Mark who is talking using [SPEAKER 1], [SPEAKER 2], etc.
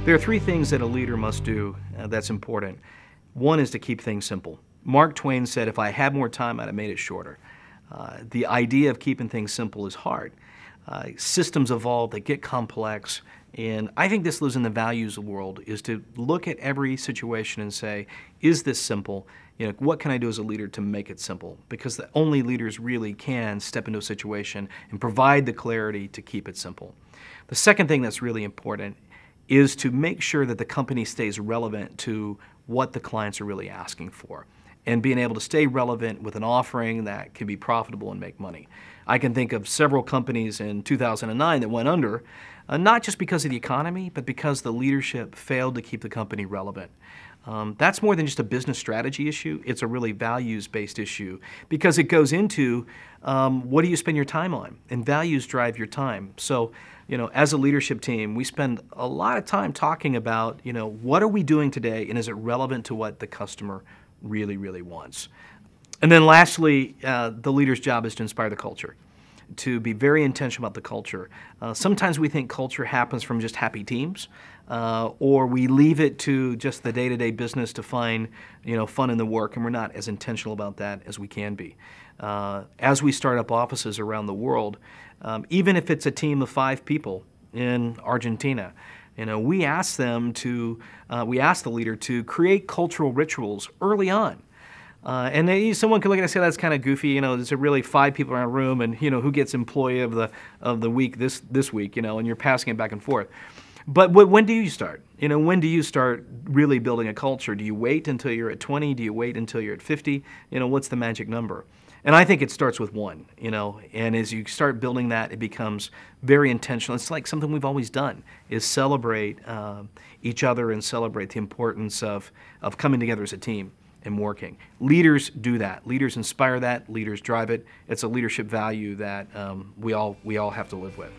[SPEAKER 1] There are three things that a leader must do that's important. One is to keep things simple. Mark Twain said, if I had more time, I'd have made it shorter. The idea of keeping things simple is hard. Systems evolve, they get complex, and I think this lives in the values world, is to look at every situation and say, is this simple? What can I do as a leader to make it simple? Because only leaders really can step into a situation and provide the clarity to keep it simple. The second thing that's really important is to make sure that the company stays relevant to what the clients are really asking for, and being able to stay relevant with an offering that can be profitable and make money. I can think of several companies in 2009 that went under, not just because of the economy, but because the leadership failed to keep the company relevant. That's more than just a business strategy issue. It's a really values-based issue, because it goes into what do you spend your time on, and values drive your time. So, as a leadership team, we spend a lot of time talking about, what are we doing today, and is it relevant to what the customer really, really wants? And then lastly, the leader's job is to inspire the culture, to be very intentional about the culture. Sometimes we think culture happens from just happy teams, or we leave it to just the day-to-day business to find fun in the work, and we're not as intentional about that as we can be. As we start up offices around the world, even if it's a team of 5 people in Argentina, we ask the leader to create cultural rituals early on. And someone could look at it and say, that's kind of goofy, there's really 5 people around a room, and who gets employee of the week this week, and you're passing it back and forth. But when do you start? When do you start really building a culture? Do you wait until you're at 20? Do you wait until you're at 50? What's the magic number? And I think it starts with 1, and as you start building that, it becomes very intentional. It's like something we've always done, is celebrate each other and celebrate the importance of coming together as a team and working. Leaders do that. Leaders inspire that. Leaders drive it. It's a leadership value that we all have to live with.